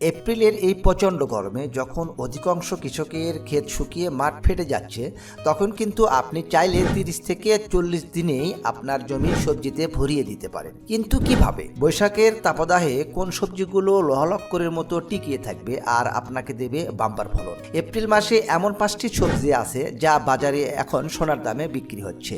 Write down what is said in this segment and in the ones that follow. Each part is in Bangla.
এপ্রিলের এই প্রচণ্ড গরমে যখন অধিকাংশ কৃষকের ক্ষেত শুকিয়ে মাঠ ফেটে যাচ্ছে, তখন কিন্তু আপনি চাইলে 30 থেকে 40 দিনেই আপনার জমি সবজিতে ভরিয়ে দিতে পারেন। কিন্তু কিভাবে? বৈশাখের তাপদাহে কোন সবজিগুলো লোহালক্করের মতো টিকিয়ে থাকবে আর আপনাকে দেবে বাম্পার ফলন? এপ্রিল মাসে এমন 5টি সবজি আছে যা বাজারে এখন সোনার দামে বিক্রি হচ্ছে।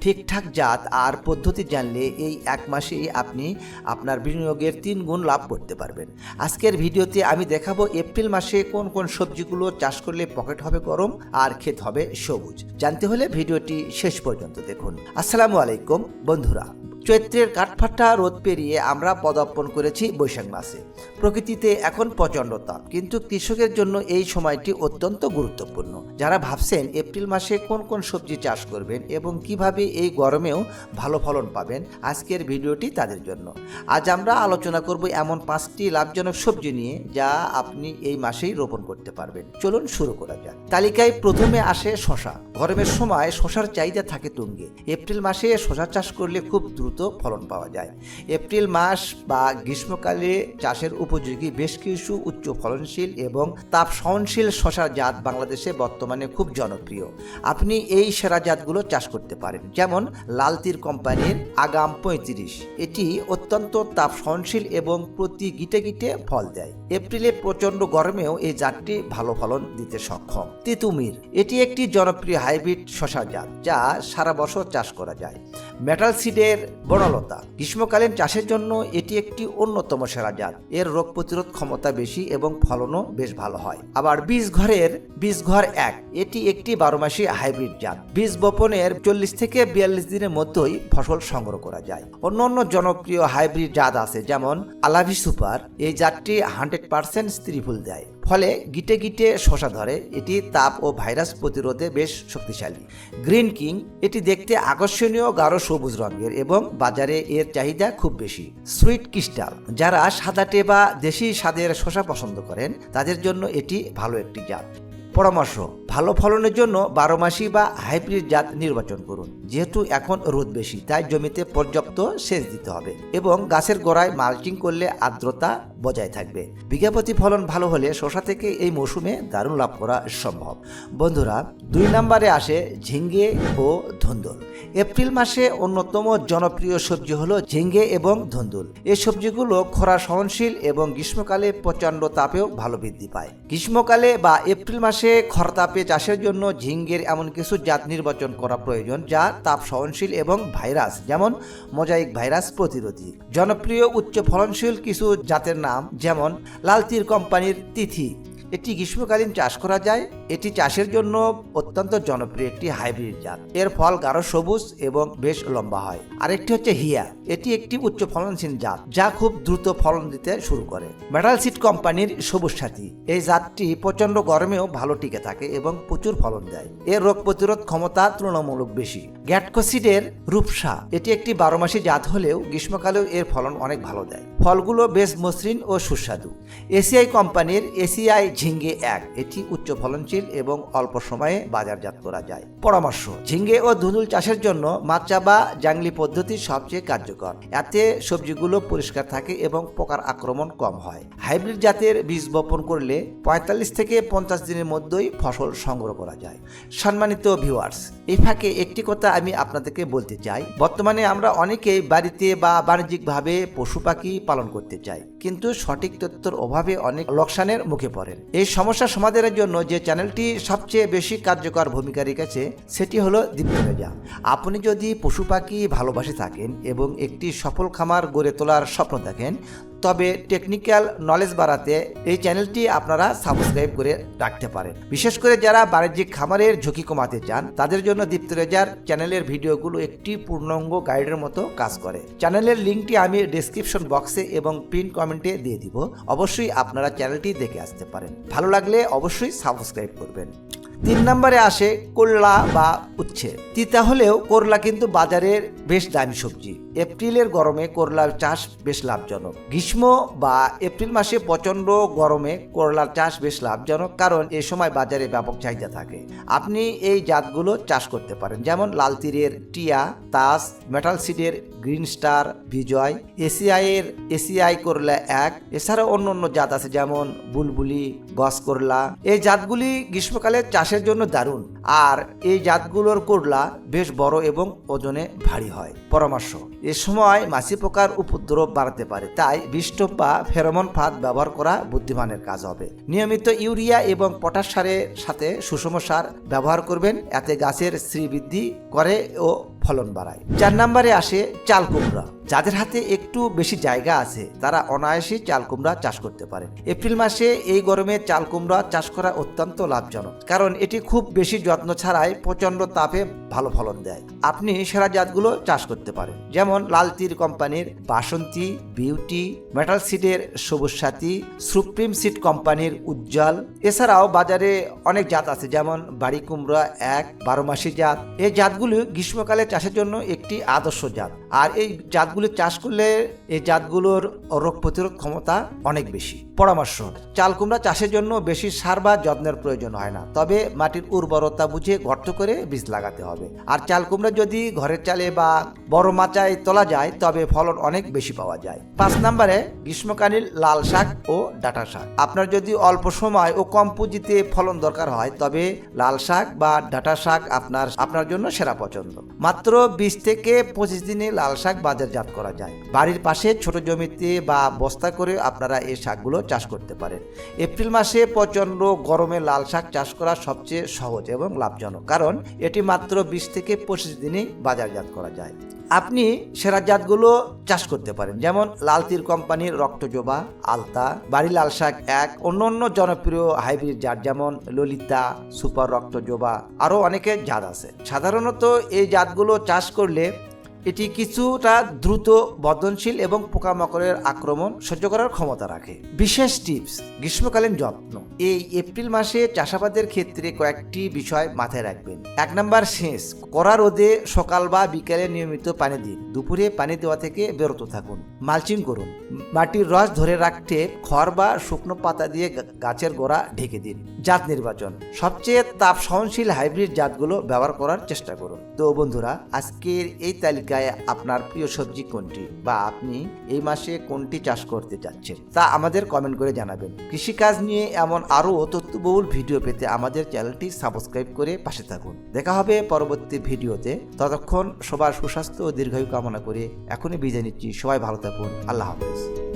ঠিকঠাক জাত আর পদ্ধতি জানলে এই এক মাসেই আপনি আপনার বিনিয়োগের 3 গুণ লাভ করতে পারবেন। আজকের ভিডিওতে আমি দেখাবো এপ্রিল মাসে কোন কোন সবজিগুলো চাষ করলে পকেট হবে গরম আর ক্ষেত হবে সবুজ। জানতে হলে ভিডিওটি শেষ পর্যন্ত দেখুন। আসসালামু আলাইকুম বন্ধুরা। চৈত্রের কাঠফাটা রোদ পেরিয়ে আমরা পদার্পণ করেছি বৈশাখ মাসে। প্রকৃতিতে এখন প্রচণ্ড তাপ, কিন্তু কৃষকের জন্য এই সময়টি অত্যন্ত গুরুত্বপূর্ণ। যারা ভাবছেন এপ্রিল মাসে কোন কোন সবজি চাষ করবেন এবং কিভাবে এই গরমেও ভালো ফলন পাবেন, আজকের ভিডিওটি তাদের জন্য। আজ আমরা আলোচনা করব এমন 5টি লাভজনক সবজি নিয়ে যা আপনি এই মাসেই রোপণ করতে পারবেন। চলুন শুরু করা যাক। তালিকায় প্রথমে আসে শসা। গরমের সময় শসার চাহিদা থাকে তুঙ্গে। এপ্রিল মাসে শসা চাষ করলে খুব দ্রুত ফলন পাওয়া যায়। এপ্রিল মাস বা গ্রীষ্মকালে চাষের উপযোগী বেশ কিছু উচ্চ ফলনশীল এবং তাপ সহনশীল শসার জাত বাংলাদেশে বর্তমানে খুব জনপ্রিয়। আপনি এই সেরা জাতগুলো চাষ করতে পারেন, যেমন লাল তীর কোম্পানির আগাম 35। এটি অত্যন্ত তাপ সহনশীল এবং প্রতি গিটে গিটে ফল দেয়। এপ্রিলে প্রচণ্ড গরমেও এই জাতটি ভালো ফলন দিতে সক্ষম। তিতুমির, এটি একটি জনপ্রিয় হাইব্রিড শসা জাত যা সারা বছর চাষ করা যায়। মেটাল সিডের বনলতা, গ্রীষ্মকালীন চাষের জন্য এটি একটি অন্যতম সেরা জাত। এর রোগ প্রতিরোধ ক্ষমতা বেশি এবং ফলনও বেশ ভালো হয়। আবার বীজঘর 1, এটি একটি 12 মাসি হাইব্রিড জাত। বীজ বপনের 40 থেকে 42 দিনের মধ্যেই ফসল সংগ্রহ করা যায়। অন্যান্য জনপ্রিয় হাইব্রিড জাত আছে, যেমন আলাভি সুপার। এই জাতটি 100% স্ত্রী ফুল দেয়, ফলে গিটে গিটে শসা ধরে। এটি তাপ ও ভাইরাস প্রতিরোধে বেশ শক্তিশালী। গ্রিন কিং, এটি দেখতে আকর্ষণীয় গাঢ় সবুজ রঙের এবং বাজারে এর চাহিদা খুব বেশি। সুইট ক্রিস্টাল, যারা সাদাটে বা দেশি স্বাদের শসা পছন্দ করেন তাদের জন্য এটি ভালো একটি জাত। পরামর্শ: ভালো ফলনের জন্য 12 মাসি বা হাইব্রিড জাত নির্বাচন করুন। যেহেতু এখন রোদ বেশি, তাই জমিতে পর্যাপ্ত সেচ দিতে হবে এবং গাছের গোড়ায় মালচিং করলে আর্দ্রতা বজায় থাকবে। বিঘাপ্রতি ফলন ভালো হলে শসা থেকে এই মৌসুমে দারুণ লাভ করা সম্ভব। বন্ধুরা, 2 নম্বরে আসে ঝিঙ্গে ও ধুন্দুল। এপ্রিল মাসে অন্যতম জনপ্রিয় সবজি হলো ঝিঙ্গে এবং ধুন্দুল। এই সবজিগুলো খরা সহনশীল এবং গ্রীষ্মকালে প্রচণ্ড তাপেও ভালো বৃদ্ধি পায়। গ্রীষ্মকালে বা এপ্রিল মাসে খরতাপে চাষের জন্য ঝিঙ্গের এমন কিছু জাত নির্বাচন করা প্রয়োজন যা তাপ সহনশীল এবং ভাইরাস, যেমন মোজাইক ভাইরাস প্রতিরোধী। জনপ্রিয় উচ্চ ফলনশীল কিছু জাতের নাম, যেমন লাল তীর কোম্পানির তিথি। এটি গ্রীষ্মকালীন চাষ করা যায়। এটি চাষের জন্য অত্যন্ত জনপ্রিয় একটি হাইব্রিড জাত। এর ফল গাঢ় সবুজ এবং বেশ লম্বা হয়। আরেকটি হচ্ছে হিয়া। এটি একটি উচ্চ ফলনশীল জাত যা খুব দ্রুত ফলন দিতে শুরু করে। মেটাল সিড কোম্পানির সবুজ সাথী। এই জাতটি প্রচণ্ড গরমেও ভালো টিকে থাকে এবং প্রচুর ফলন দেয়। এর রোগ প্রতিরোধ ক্ষমতা তুলনামূলক বেশি। গ্যাটকোসিডের রূপসা, এটি একটি 12 মাসি জাত হলেও গ্রীষ্মকালেও এর ফলন অনেক ভালো দেয়। ফলগুলো বেশ মসৃণ ও সুস্বাদু। এসিআই কোম্পানির এসিআই ঝিঙ্গে 1, এটি উচ্চ ফলনশীল এবং অল্প সময়ে বাজারজাত করা যায়। পরামর্শ: ঝিঙ্গে ও ধুন্দুল চাষের জন্য মাচা বা জাংলি পদ্ধতি সবচেয়ে কার্যকর। এতে সবজিগুলো পরিষ্কার থাকে এবং পোকার আক্রমণ কম হয়। হাইব্রিড জাতের বীজ বপন করলে 45 থেকে 50 দিনের মধ্যেই ফসল সংগ্রহ করা যায়। সম্মানিত ভিউয়ার্স, এই ফাঁকে একটি কথা আমি আপনাদেরকে বলতে চাই। বর্তমানে আমরা অনেকেই বাড়িতে বা বাণিজ্যিকভাবে পশু পাখি পালন করতে চাই, কিন্তু সঠিক তথ্যের অভাবে অনেক লোকসানের মুখে পড়েন। এই সমস্যা সমাধানের জন্য যে চ্যানেলটি সবচেয়ে বেশি কার্যকর ভূমিকা রেখেছে সেটি হলো দীপ্তরেজা। আপনি যদি পশু পাখি ভালোবাসে থাকেন এবং একটি সফল খামার গড়ে তোলার স্বপ্ন দেখেন, তবে টেকনিক্যাল নলেজ বাড়াতে এই চ্যানেলটি আপনারা সাবস্ক্রাইব করে রাখতে পারেন। বিশেষ করে যারা বাণিজ্যিক খামারের ঝুঁকি কমাতে চান, তাদের জন্য দীপ্তরেজার চ্যানেলের ভিডিওগুলো একটি পূর্ণাঙ্গ গাইডের মতো কাজ করে। চ্যানেলের লিঙ্কটি আমি ডেসক্রিপশন বক্সে এবং পিন কমেন্টে দিয়ে দিব। অবশ্যই আপনারা চ্যানেলটি দেখে আসতে পারেন। ভালো লাগলে অবশ্যই সাবস্ক্রাইব করবেন। 3 নম্বরে আসে করলা বা উচ্ছে। তিতা হলেও করলা কিন্তু বাজারের বেশ দামি সবজি। এপ্রিলের গরমে করলার চাষ বেশ লাভজনক। গ্রীষ্ম বা এপ্রিল মাসে প্রচন্ড গরমে করলার চাষ বেশ লাভজনক, কারণ এ সময় বাজারে ব্যাপক চাহিদা থাকে। আপনি এই জাতগুলো চাষ করতে পারেন, যেমন লাল তীরের টিয়া, তাজ, মেটাল সিডের গ্রিন স্টার, বিজয়, এসিআই করলা 1। এছাড়াও অন্য অন্য জাত আছে যেমন বুলবুলি, গস করলা। এই জাতগুলি গ্রীষ্মকালে চাষের জন্য দারুণ, আর এই জাতগুলোর করলা বেশ বড় এবং ওজনে ভারী হয়। পরামর্শ: এ সময় মাছি পোকার উপদ্রব বাড়তে পারে, তাই বিষটোপ বা ফেরোমন ফাঁদ ব্যবহার করা বুদ্ধিমানের কাজ হবে। নিয়মিত ইউরিয়া এবং পটাশ সারের সাথে সুষম সার ব্যবহার করবেন, এতে গাছের শ্রীবৃদ্ধি করে ও ফলন বাড়ায়। 4 নম্বরে আসে চাল কুমড়া। যাদের হাতে একটু বেশি জায়গা আছে তারা অনায়াসেই চাল কুমড়া চাষ করতে পারেন। এপ্রিল মাসে এই গরমে চাল কুমড়া চাষ করা অত্যন্ত লাভজনক, কারণ এটি খুব বেশি যত্ন ছাড়াই প্রচন্ড তাপে ভালো ফলন দেয়। আপনি সেরা জাতগুলো চাষ করতে পারেন, যেমন লাল তীর কোম্পানির বাসন্তী, বিউটি, মেটাল সিডের সবুজ সাথী, সুপ্রিম সিড কোম্পানির উজ্জ্বল। এছাড়াও বাজারে অনেক জাত আছে, যেমন বাড়ি কুমড়া 1, 12 মাসি জাত। এই জাতগুলো গ্রীষ্মকালে চাষের জন্য একটি আদর্শ জাত, আর এই জাতগুলো চাষ করলে এই জাতগুলোর রোগ প্রতিরোধ ক্ষমতা অনেক বেশি। পরামর্শ: চাল কুমড়া চাষের জন্য বেশি সার বা যত্নের প্রয়োজন হয় না, তবে মাটির উর্বরতা বুঝে গর্ত করে বীজ লাগাতে হবে। আর চাল কুমড়া যদি ঘরের চালে বা বড় মাচায় তোলা যায় তবে ফলন অনেক বেশি পাওয়া যায়। 5 নম্বরে গ্রীষ্মকালীন লাল শাক ও ডাঁটা শাক। আপনার যদি অল্প সময় ও কম পুঁজিতে ফলন দরকার হয় তবে লাল শাক বা ডাঁটা শাক আপনার জন্য সেরা পছন্দ। মাত্র 20 থেকে 25 দিনে লাল শাক বাজারজাত করা যায়। বাড়ির পাশে ছোট জমিতে বা বস্তা করে আপনারা এই শাকগুলো চাষ করতে পারেন। এপ্রিল মাসে প্রচন্ড গরমে লাল শাক চাষ করা সবচেয়ে সহজ এবং লাভজনক, কারণ এটি মাত্র 20 থেকে 25 দিনে বাজারজাত করা যায়। আপনি সেরা জাতগুলো চাষ করতে পারেন, যেমন লাল তীর কোম্পানির রক্তজবা, আলতা, বাড়ি লাল শাক 1, অন্য জনপ্রিয় হাইব্রিড জাত যেমন ললিতা, সুপার রক্তজবা, আরও অনেকে জাত আছে। সাধারণত এই জাতগুলো চাষ করলে এটি কিছুটা দ্রুত বর্ধনশীল এবং পোকামাকড়ের আক্রমণ সহ্য করার ক্ষমতা রাখে। বিশেষ টিপস: গ্রীষ্মকালীন যত্ন। এই এপ্রিল মাসে চাষাবাদের ক্ষেত্রে কয়েকটি বিষয় মাথায় রাখবেন। 1 নম্বর, সেচ। কড়া রোদে সকাল বা বিকেলে নিয়মিত পানি দিন। দুপুরে পানি দেওয়া থেকে বিরত থাকুন। মালচিং করুন। মাটির রস ধরে রাখতে খড় বা শুকনো পাতা দিয়ে গাছের গোড়া ঢেকে দিন। জাত নির্বাচন: সবচেয়ে তাপ সহনশীল হাইব্রিড জাতগুলো ব্যবহার করার চেষ্টা করুন। তো বন্ধুরা, আজকের এই তালিকায় আপনার প্রিয় সবজি কোনটি, বা আপনি এই মাসে কোনটি চাষ করতে যাচ্ছেন তা আমাদের কমেন্ট করে জানাবেন। কৃষিকাজ নিয়ে এমন আরও তথ্যবহুল ভিডিও পেতে আমাদের চ্যানেলটি সাবস্ক্রাইব করে পাশে থাকুন। দেখা হবে পরবর্তী ভিডিওতে। ততক্ষণ সবার সুস্বাস্থ্য ও দীর্ঘায়ু কামনা করে এখনই বিদায় নিচ্ছি। সবাই ভালো থাকুন। আল্লাহ হাফেজ।